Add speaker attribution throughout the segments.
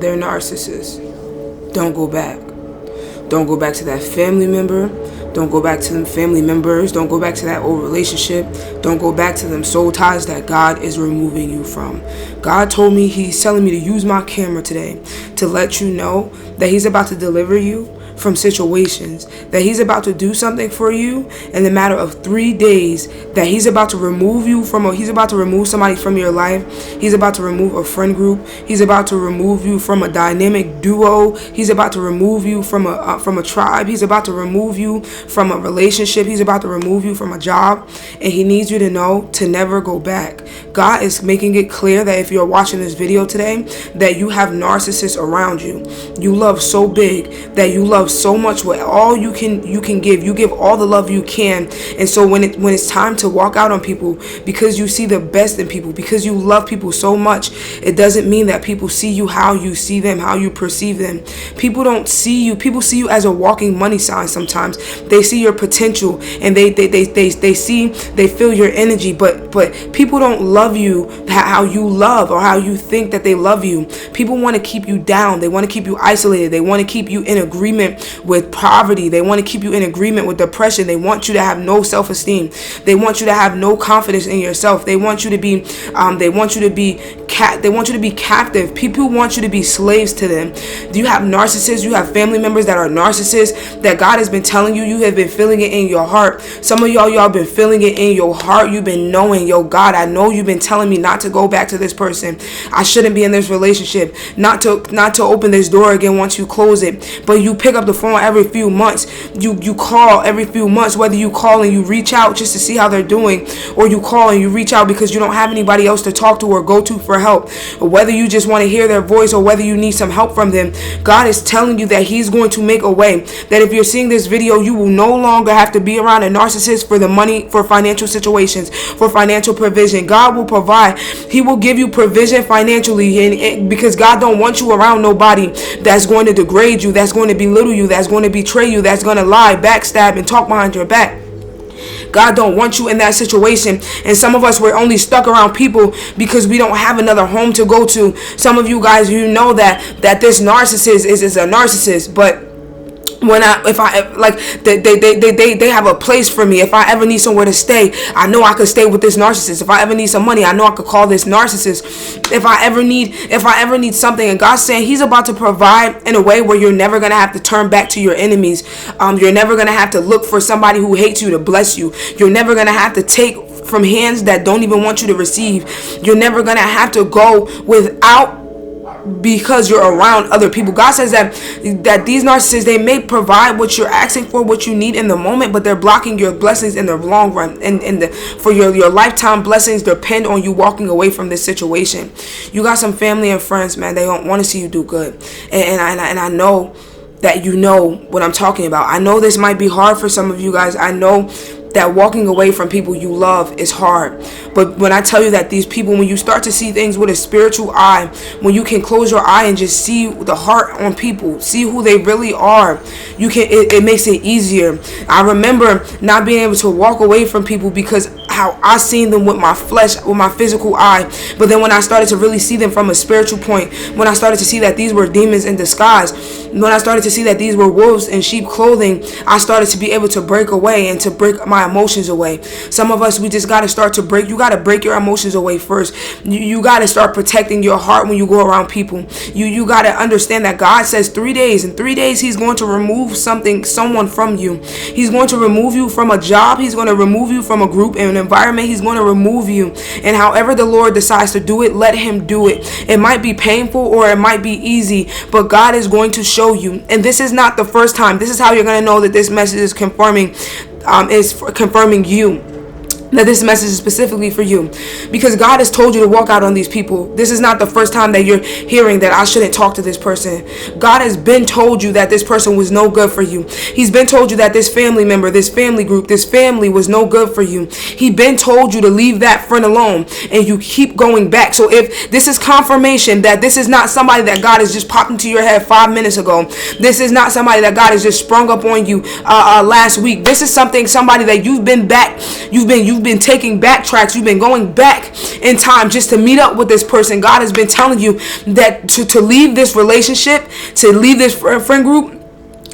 Speaker 1: they're narcissists. Don't go back. Don't go back to that family member. Don't go back to them family members. Don't go back to that old relationship. Don't go back to them soul ties that God is removing you from. God told me, he's telling me to use my camera today to let you know that he's about to deliver you from situations, that he's about to do something for you in the matter of 3 days, that he's about to remove you from he's about to remove somebody from your life. He's about to remove a friend group. He's about to remove you from a dynamic duo. He's about to remove you from a tribe. He's about to remove you from a relationship. He's about to remove you from a job, and he needs you to know to never go back. God is making it clear that if you're watching this video today, that you have narcissists around you. You love so big, that you love so much with all you can give. You give all the love you can. And so when it's time to walk out on people, because you see the best in people, because you love people so much, it doesn't mean that people see you how you see them, how you perceive them. People don't see you. People see you as a walking money sign sometimes. They see your potential, and they feel your energy, but people don't love you how you love, or how you think that they love you. People want to keep you down. They want to keep you isolated. They want to keep you in agreement with poverty. They want to keep you in agreement with depression. They want you to have no self-esteem. They want you to have no confidence in yourself. They want you to be captive. People want you to be slaves to them. Do you have narcissists? You have family members that are narcissists that God has been telling you. You have been feeling it in your heart. Some of y'all been feeling it in your heart. You've been knowing, yo, God, I know you've been telling me not to go back to this person. I shouldn't be in this relationship. Not to open this door again once you close it. But you pick up the phone every few months. You call every few months, whether you call and you reach out just to see how they're doing, or you call and you reach out because you don't have anybody else to talk to or go to for help, or whether you just want to hear their voice, or whether you need some help from them. God is telling you that he's going to make a way, that if you're seeing this video, you will no longer have to be around a narcissist for the money, for financial situations, for financial provision. God will provide. He will give you provision financially, and because God don't want you around nobody that's going to degrade you, that's going to belittle you, that's going to betray you, that's going to lie, backstab, and talk behind your back. God don't want you in that situation. And some of us, we're only stuck around people because we don't have another home to go to. Some of you guys, you know that this narcissist is a narcissist, but they have a place for me. If I ever need somewhere to stay, I know I could stay with this narcissist. If I ever need some money, I know I could call this narcissist. If I ever need something, and God's saying he's about to provide in a way where you're never gonna have to turn back to your enemies. You're never gonna have to look for somebody who hates you to bless you. You're never gonna have to take from hands that don't even want you to receive. You're never gonna have to go without, because you're around other people. God says that these narcissists, they may provide what you're asking for, what you need in the moment, but they're blocking your blessings in the long run. And for your lifetime blessings depend on you walking away from this situation. You got some family and friends, man. They don't want to see you do good. And I know that you know what I'm talking about. I know this might be hard for some of you guys. I know that walking away from people you love is hard. But when I tell you that these people, when you start to see things with a spiritual eye, when you can close your eye and just see the heart on people, see who they really are, it makes it easier. I remember not being able to walk away from people because how I seen them with my flesh, with my physical eye. But then when I started to really see them from a spiritual point, when I started to see that these were demons in disguise, when I started to see that these were wolves in sheep clothing, I started to be able to break away and to break my emotions away. Some of us, we just got to start to break. You got to break your emotions away first. You got to start protecting your heart when you go around people. You got to understand that God says 3 days. In 3 days, he's going to remove someone from you. He's going to remove you from a job. He's going to remove you from a group and an environment. He's going to remove you. And however the Lord decides to do it, let him do it. It might be painful or it might be easy, but God is going to show you. And this is not the first time. This is how you're going to know that this message is confirming you. That this message is specifically for you, because God has told you to walk out on these people. This is not the first time that you're hearing that I shouldn't talk to this person. God has been told you that this person was no good for you. He's been told you that this family member, this family group, this family was no good for you. He's been told you to leave that friend alone, and you keep going back. So if this is confirmation that this is not somebody that God has just popped into your head 5 minutes ago, this is not somebody that God has just sprung up on you last week. This is somebody that you've been you've been taking backtracks, you've been going back in time just to meet up with this person. God has been telling you that to leave this relationship, to leave this friend group,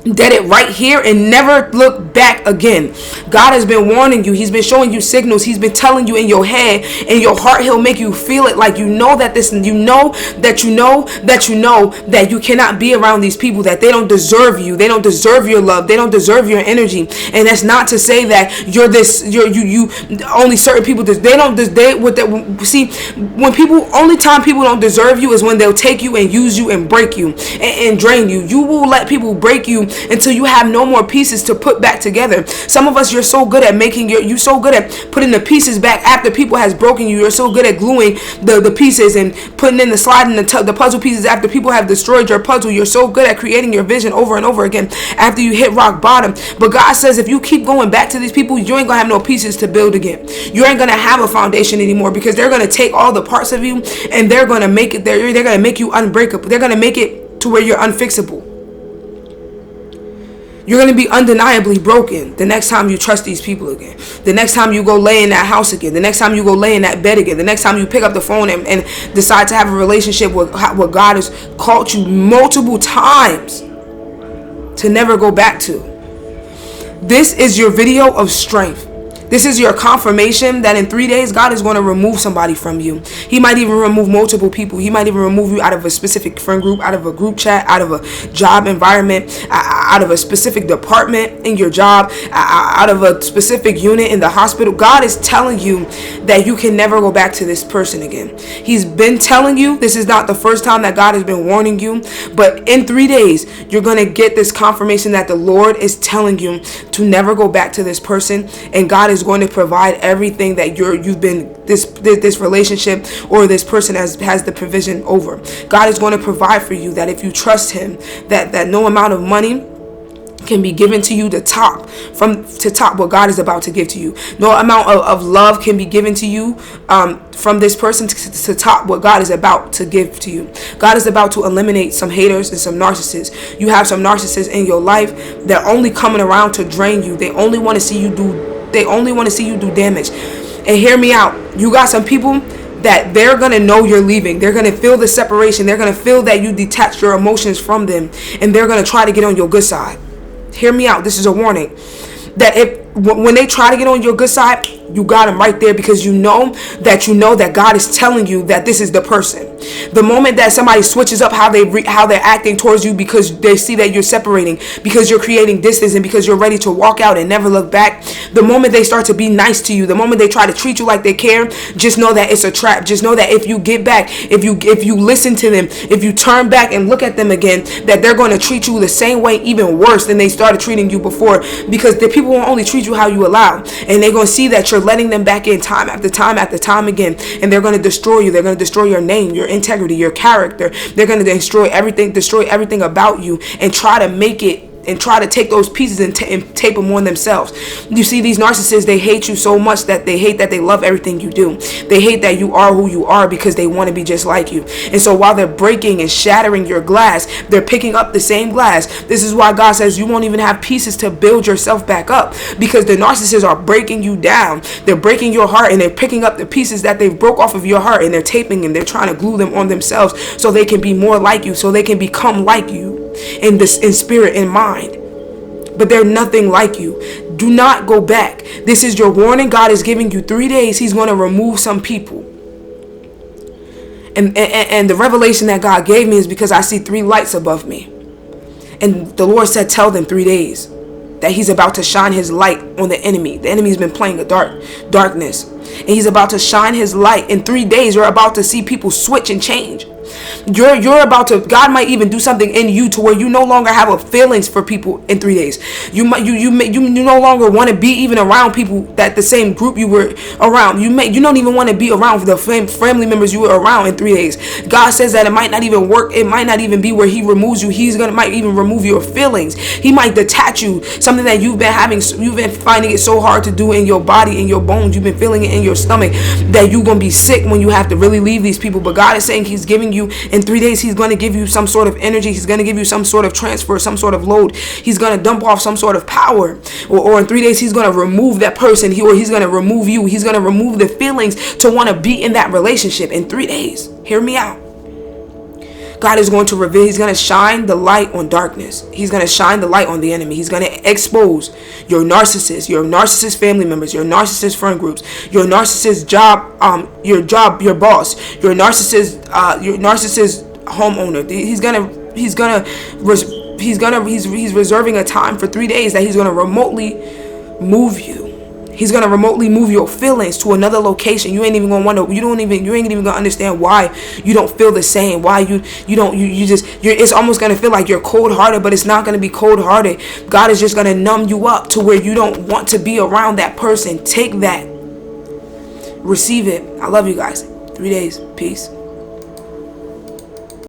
Speaker 1: dead it right here and never look back again. God has been warning you. He's been showing you signals. He's been telling you in your head, in your heart. He'll make you feel it like you know that this, you know that you cannot be around these people, that they don't deserve you. They don't deserve your love. They don't deserve your energy. And that's not to say that you only certain people, see, when people, only time people don't deserve you is when they'll take you and use you and break you and drain you. You will let people break you until you have no more pieces to put back together. Some of us, you're so good at you're so good at putting the pieces back after people has broken you. You're so good at gluing the pieces and putting in the puzzle pieces after people have destroyed your puzzle. You're so good at creating your vision over and over again after you hit rock bottom. But God says if you keep going back to these people, you ain't gonna have no pieces to build again. You ain't gonna have a foundation anymore, because they're gonna take all the parts of you and they're gonna make it they're gonna make you unbreakable. They're gonna make it to where you're unfixable. You're going to be undeniably broken the next time you trust these people again. The next time you go lay in that house again. The next time you go lay in that bed again. The next time you pick up the phone and decide to have a relationship with what God has called you multiple times to never go back to. This is your video of strength. This is your confirmation that in 3 days, God is going to remove somebody from you. He might even remove multiple people. He might even remove you out of a specific friend group, out of a group chat, out of a job environment, out of a specific department in your job, out of a specific unit in the hospital. God is telling you that you can never go back to this person again. He's been telling you. This is not the first time that God has been warning you. But in 3 days, you're going to get this confirmation that the Lord is telling you to never go back to this person. And God is going to provide everything that this relationship or this person has the provision over. God is going to provide for you, that if you trust him, that no amount of money can be given to you to top what God is about to give to you. No amount of love can be given to you from this person to top what God is about to give to you. God is about to eliminate some haters and some narcissists. You have some narcissists in your life that are only coming around to drain you. They only want to see you do damage. And hear me out. You got some people that they're going to know you're leaving. They're going to feel the separation. They're going to feel that you detach your emotions from them. And they're going to try to get on your good side. Hear me out. This is a warning. That when they try to get on your good side, you got them right there, because you know that God is telling you that this is the person. The moment that somebody switches up how they're acting towards you because they see that you're separating, because you're creating distance, and because you're ready to walk out and never look back, the moment they start to be nice to you, the moment they try to treat you like they care, just know that it's a trap. Just know that if you get back, if you listen to them, if you turn back and look at them again, that they're going to treat you the same way, even worse than they started treating you before, because the people won't only treat you how you allow, and they're going to see that you're letting them back in time after time after time again, and they're going to destroy you. They're going to destroy your name, your integrity, your character. They're going to destroy everything about you, and try to take those pieces and tape them on themselves. You see, these narcissists, they hate you so much that they hate that they love everything you do. They hate that you are who you are, because they want to be just like you. And so while they're breaking and shattering your glass, they're picking up the same glass. This is why God says you won't even have pieces to build yourself back up, because the narcissists are breaking you down. They're breaking your heart, and they're picking up the pieces that they've broke off of your heart, and they're taping and they're trying to glue them on themselves so they can be more like you, so they can become like you in spirit and mind. But they're nothing like you. Do not go back. This is your warning. God is giving you 3 days. He's going to remove some people. And the revelation that God gave me is because I see 3 lights above me. And the Lord said, tell them 3 days that he's about to shine his light on the enemy. The enemy's been playing a darkness. And he's about to shine his light. In 3 days, you're about to see people switch and change. You're about to, God might even do something in you to where you no longer have a feelings for people in 3 days. You no longer want to be even around people that the same group you were around. You don't even want to be around the family members you were around in 3 days. God says that it might not even work. It might not even be where he removes you. Might even remove your feelings. He might detach you. Something that you've been finding it so hard to do in your body, in your bones. You've been feeling it in your stomach, that you're going to be sick when you have to really leave these people. But God is saying he's giving you you. In 3 days, he's going to give you some sort of energy. He's going to give you some sort of transfer, some sort of load. He's going to dump off some sort of power. Or in 3 days, he's going to remove that person. Or he's going to remove you. He's going to remove the feelings to want to be in that relationship in 3 days. Hear me out. God is going to reveal, he's going to shine the light on darkness. He's going to shine the light on the enemy. He's going to expose your narcissist family members, your narcissist friend groups, your narcissist job, your boss, your narcissist homeowner. He's reserving a time for 3 days that he's going to remotely move you. He's gonna remotely move your feelings to another location. You ain't even gonna wonder. You ain't even gonna understand why you don't feel the same. Why it's almost gonna feel like you're cold-hearted, but it's not gonna be cold-hearted. God is just gonna numb you up to where you don't want to be around that person. Take that. Receive it. I love you guys. 3 days. Peace.